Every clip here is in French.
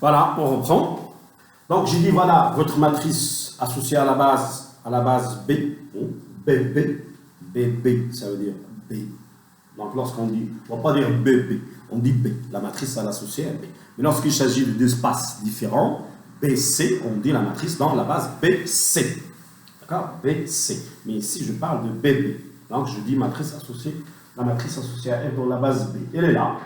Voilà, on reprend. Donc j'ai dit voilà, votre matrice associée à la base B, BB, ça veut dire B. Donc lorsqu'on dit, on ne va pas dire BB, on dit B. La matrice à l'associée à B. Mais lorsqu'il s'agit d'espaces différents, BC, on dit la matrice dans la base BC. D'accord? BC. Mais ici, je parle de BB. Donc je dis matrice associée, la matrice associée à F dans la base B. Elle est là.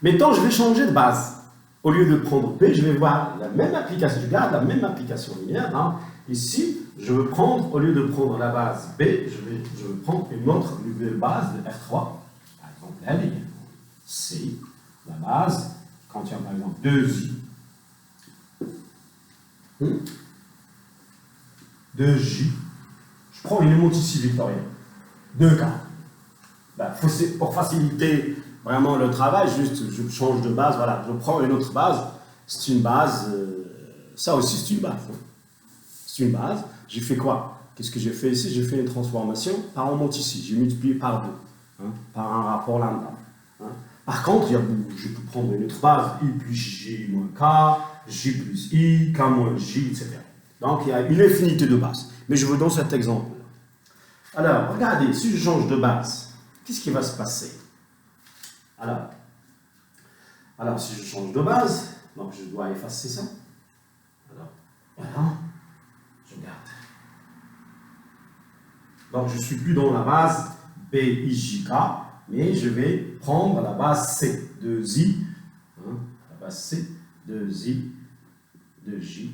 Maintenant, je vais changer de base. Au lieu de prendre B, je vais voir la même application. Je garde la même application linéaire. Hein. Ici, je veux prendre, au lieu de prendre la base B, je veux prendre une autre nouvelle base de R3. Par exemple, elle est C. La base contient par exemple 2I. 2J. Je prends une émote ici, Victoria. 2K. Ben, pour faciliter vraiment le travail, juste je change de base, voilà, je prends une autre base, c'est une base, ça aussi c'est une base. Hein. C'est une base, j'ai fait quoi? Qu'est-ce que j'ai fait ici? J'ai fait une transformation par en monte ici, j'ai multiplié par 2, hein, par un rapport lambda. Hein. Par contre, je peux prendre une autre base, I plus J moins K, J plus I, K moins J, etc. Donc il y a une infinité de bases, mais je vous donne cet exemple. Alors, regardez, si je change de base, qu'est-ce qui va se passer? Alors, si je change de base, donc je dois effacer ça. Alors, voilà, je garde. Donc, je ne suis plus dans la base BIJK, mais je vais prendre la base C, 2I, hein, la base C, 2I, 2J,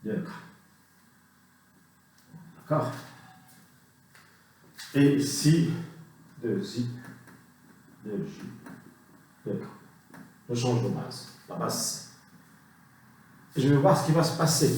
2K. D'accord? Et ici, 2I, 2J, 2K. Je change de base, la base C. Et je vais voir ce qui va se passer.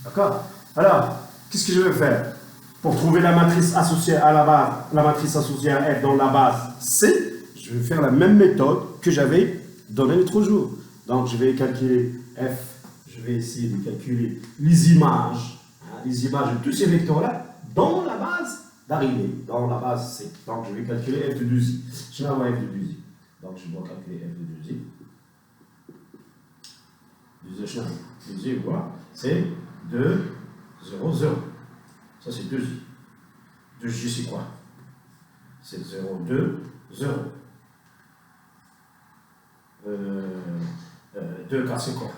D'accord? Alors, qu'est-ce que je vais faire? Pour trouver la matrice associée à la base, la matrice associée à F dans la base C, je vais faire la même méthode que j'avais donnée l'autre jour. Donc, je vais calculer F, je vais essayer de calculer les images de tous ces vecteurs-là dans la base d'arrivée, dans la base C. Donc, je vais calculer F de 2i. Je vais avoir F de 2i. Donc, je dois calculer F de 2i. 2i, voilà. C'est 2, 0, 0. Ça, c'est 2i. 2j, c'est quoi? C'est 0, 2, 0. 2k, c'est quoi?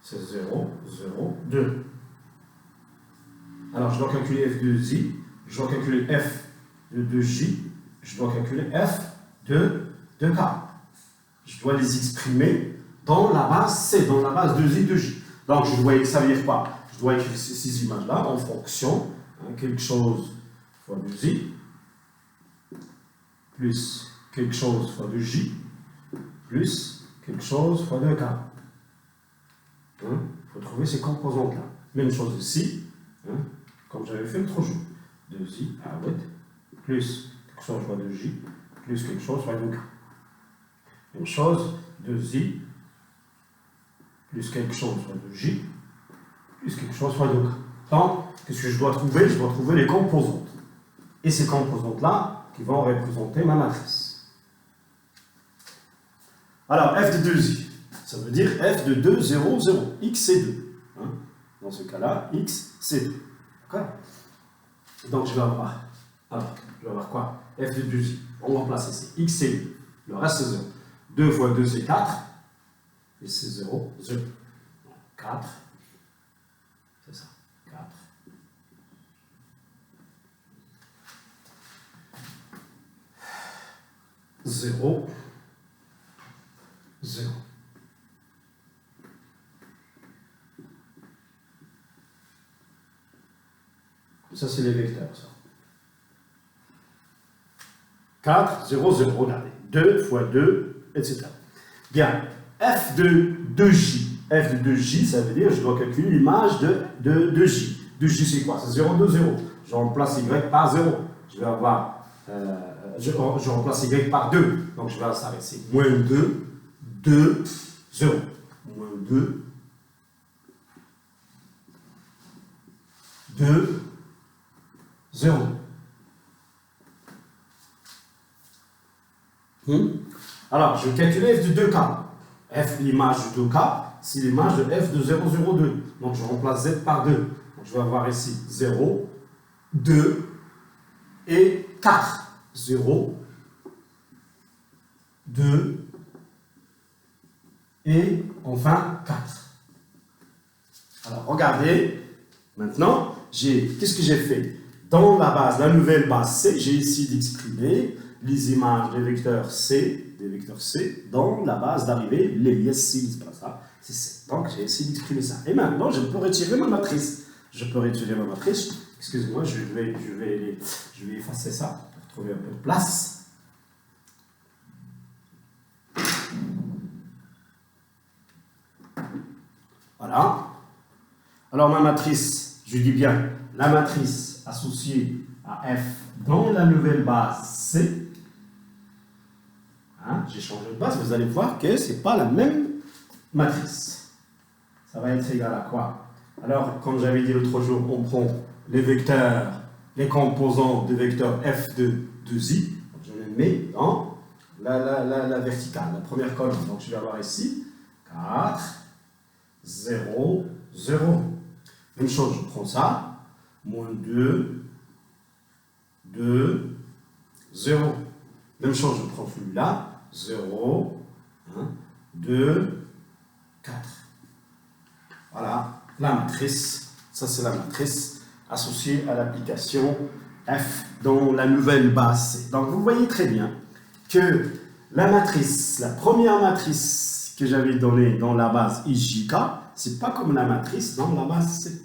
C'est 0, 0, 2. Alors, je dois calculer f de i, je dois calculer f de 2j, je dois calculer f de 2k. Je dois les exprimer dans la base C, dans la base 2i, 2j. Donc, ça veut dire quoi? Je dois écrire ces images-là en fonction, hein, quelque chose fois 2i, plus quelque chose fois 2j, plus quelque chose fois 2k. Il faut trouver ces composantes-là. Même chose ici, hein, comme j'avais fait l'autre jour. 2i, plus quelque chose fois 2j, plus quelque chose fois 2k. Même chose, 2i, plus quelque chose fois 2j, plus quelque chose fois 2k. Donc, qu'est-ce que je dois trouver? Je dois trouver les composantes. Et ces composantes-là qui vont représenter ma matrice. Alors, f de 2i, ça veut dire f de 2, 0, 0. X, c'est 2. Hein? Dans ce cas-là, x, c'est 2. D'accord? Donc, je vais avoir quoi? F de 2i. On remplace ici. X, c'est 2. Le reste, c'est 0. 2 fois 2, c'est 4. Et c'est 0, 0. Donc, 4. C'est ça. 4. 0, 0. Ça, c'est les vecteurs, ça. 4, 0, 0. Regardez. 2 fois 2, etc. Bien. F de 2j. F de 2j, ça veut dire je dois calculer l'image de j. 2j, c'est quoi? C'est 0, 2, 0. Je remplace y par 0. Je vais avoir... je remplace y par 2. Donc, je vais s'arrêter. C'est moins 2, 2, 0. Moins 2, 2, 0. Alors, je vais calculer f de 2k. F, l'image de K, c'est l'image de F de 0, 0, 2. Donc je remplace Z par 2. Donc je vais avoir ici 0, 2 et 4. 0, 2 et enfin 4. Alors regardez, maintenant, qu'est-ce que j'ai fait? Dans la base, la nouvelle base C, j'ai ici d'exprimer les images des vecteurs C, dans la base d'arrivée, les liesses C, c'est pas ça, c'est C. Donc j'ai essayé d'exprimer ça. Et maintenant, je peux retirer ma matrice. Excusez-moi, je vais effacer ça pour trouver un peu de place. Voilà. Alors ma matrice, je dis bien, la matrice associée à F dans la nouvelle base C, hein, j'ai changé de base, vous allez voir que ce n'est pas la même matrice. Ça va être égal à quoi? Alors, comme j'avais dit l'autre jour, on prend les vecteurs, les composants des vecteurs F de 2i, je les mets dans la verticale, la première colonne. Donc je vais avoir ici 4, 0, 0. Même chose, je prends ça, moins 2, 2, 0. Même chose, je prends celui-là, 0, 1, 2, 4. Voilà, la matrice, ça c'est la matrice associée à l'application F dans la nouvelle base C. Donc vous voyez très bien que la matrice, la première matrice que j'avais donnée dans la base IJK, c'est pas comme la matrice dans la base C.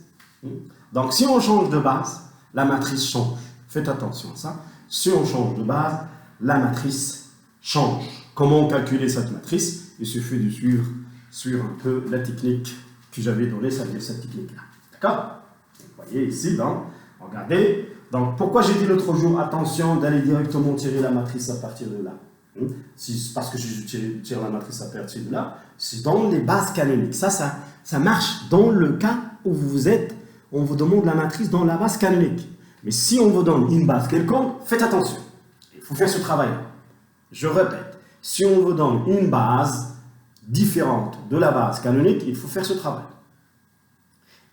Donc si on change de base, la matrice change. Faites attention à ça. Si on change de base, la matrice change. Comment calculer cette matrice? Il suffit de suivre un peu la technique que j'avais donnée, ça veut dire cette technique-là. D'accord? Vous voyez ici, regardez. Donc pourquoi j'ai dit l'autre jour, attention d'aller directement tirer la matrice à partir de là? Parce que je tire la matrice à partir de là, c'est dans les bases canoniques. Ça marche dans le cas où on vous demande la matrice dans la base canonique. Mais si on vous donne une base quelconque, faites attention. Il faut faire ce travail. Je répète, si on vous donne une base différente de la base canonique, il faut faire ce travail.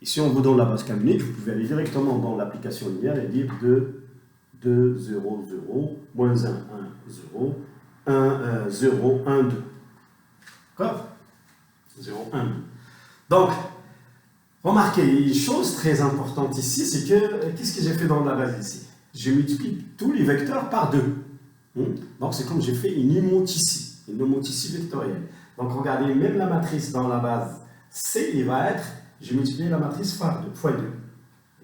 Et si on vous donne la base canonique, vous pouvez aller directement dans l'application linéaire et dire 2, 2, 0, 0, moins 1, 1, 0, 1, 0, 1, 2. D'accord? 0, 1, 2. Donc, remarquez, une chose très importante ici, c'est que, qu'est-ce que j'ai fait dans la base ici? Je multiplie tous les vecteurs par 2. Donc, c'est comme j'ai fait une homothétie vectorielle. Donc, regardez, même la matrice dans la base C, il va être, j'ai multiplié la matrice fois 2.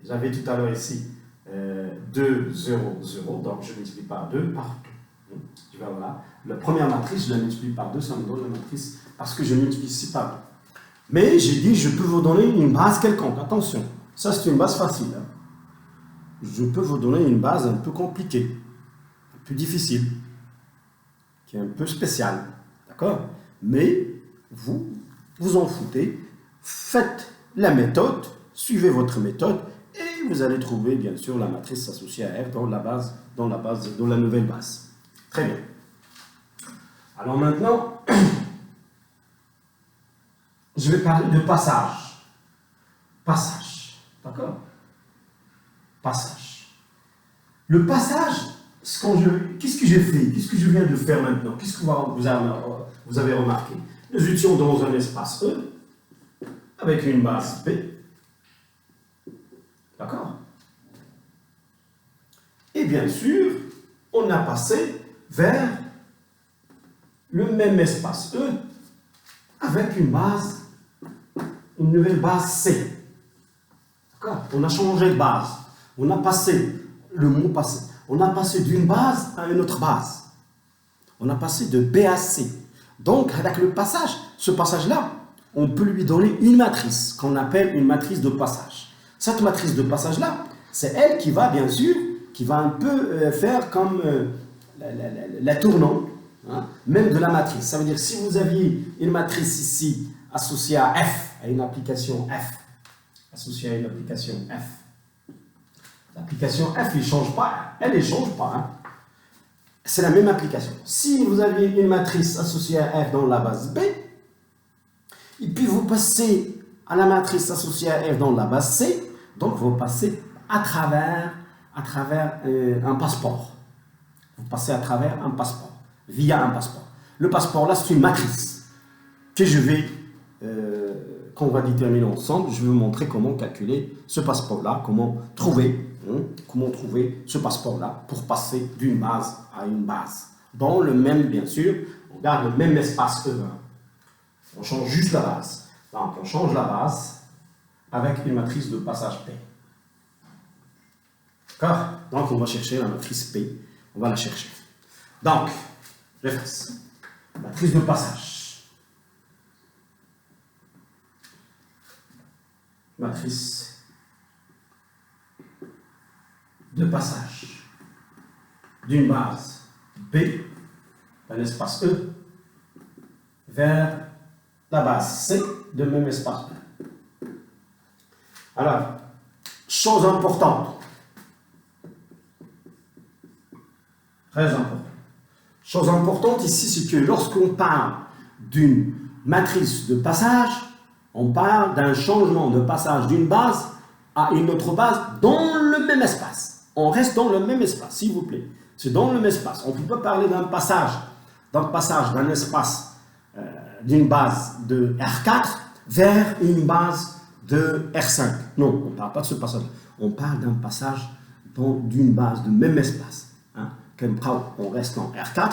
J'avais tout à l'heure ici 2, 0, 0, donc je multiplie par 2, par 2. Tu vois, voilà. La première matrice, je la multiplie par 2, ça me donne la matrice, parce que je multiplie ici par 2. Mais j'ai dit, je peux vous donner une base quelconque. Attention, ça c'est une base facile. Je peux vous donner une base un peu compliquée, un peu difficile, qui est un peu spéciale. D'accord? Mais vous en foutez, faites la méthode, suivez votre méthode, et vous allez trouver bien sûr la matrice associée à R dans la nouvelle base. Très bien. Alors maintenant, je vais parler de passage. Passage. D'accord? Passage. Le passage, qu'est-ce que j'ai fait? Qu'est-ce que je viens de faire maintenant? Qu'est-ce que vous avez remarqué? Nous étions dans un espace E, avec une base B. D'accord? Et bien sûr, on a passé vers le même espace E, avec une nouvelle base C. D'accord? On a changé de base. On a passé, le mot passé, on a passé d'une base à une autre base. On a passé de B à C. Donc, avec le passage, ce passage-là, on peut lui donner une matrice qu'on appelle une matrice de passage. Cette matrice de passage-là, c'est elle qui va, bien sûr, qui va un peu faire comme la tournante, hein, même de la matrice. Ça veut dire, si vous aviez une matrice ici associée à F, à une application F, associée à une application F, l'application F, elle ne change pas. Hein. C'est la même application. Si vous aviez une matrice associée à F dans la base B, passez à la matrice associée à F dans la base C, donc vous passez à travers un passeport. Vous passez à travers un passeport, via un passeport. Le passeport là, c'est une matrice que qu'on va déterminer ensemble. Je vais vous montrer comment calculer ce passeport-là, comment trouver ce passeport-là pour passer d'une base à une base. Dans le même, bien sûr, on garde le même espace E1. On change juste la base. Donc, on change la base avec une matrice de passage P. D'accord? Donc, on va chercher la matrice P. On va la chercher. Donc, je fasse. Matrice de passage. Matrice de passage d'une base B, d'un espace E, vers la base C de même espace B. Alors, chose importante, très importante. Chose importante ici, c'est que lorsqu'on parle d'une matrice de passage, on parle d'un changement de passage d'une base à une autre base dans le même espace. On reste dans le même espace, s'il vous plaît. C'est dans le même espace. On ne peut pas parler d'un passage d'un espace d'une base de R4 vers une base de R5. Non, on ne parle pas de ce passage. On parle d'un passage d'une base de même espace. Hein. On reste en R4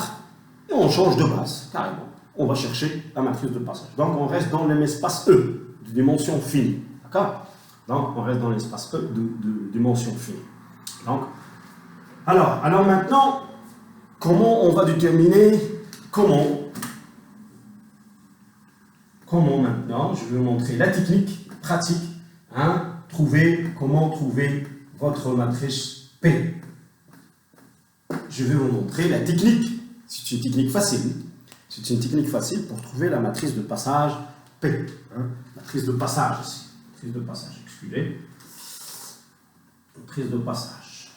et on change de base, carrément. On va chercher la matrice de passage. Donc, on reste dans le même espace E, de dimension finie. D'accord? Donc, on reste dans l'espace E de dimension finie. Donc, alors maintenant, comment on va déterminer, comment maintenant, je vais vous montrer la technique pratique, hein, comment trouver votre matrice P. Je vais vous montrer la technique. C'est une technique facile. C'est une technique facile pour trouver la matrice de passage P. Hein? Matrice de passage ici. Matrice de passage, excusez. Matrice de passage.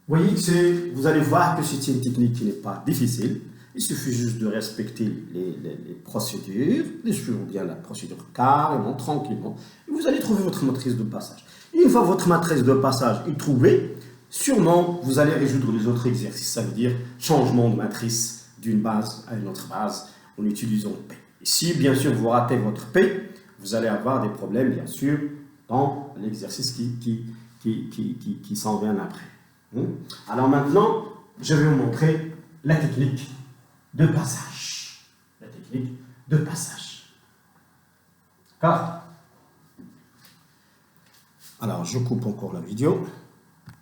Vous voyez que vous allez voir que c'est une technique qui n'est pas difficile. Il suffit juste de respecter les procédures, de suivre bien la procédure carrément, tranquillement. Et vous allez trouver votre matrice de passage. Une fois votre matrice de passage est trouvée, sûrement vous allez résoudre les autres exercices. Ça veut dire changement de matrice d'une base à une autre base en utilisant P. Et si bien sûr vous ratez votre P, vous allez avoir des problèmes bien sûr dans l'exercice qui s'en vient après. Alors maintenant, je vais vous montrer la technique de passage. La technique de passage. D'accord? Alors, je coupe encore la vidéo.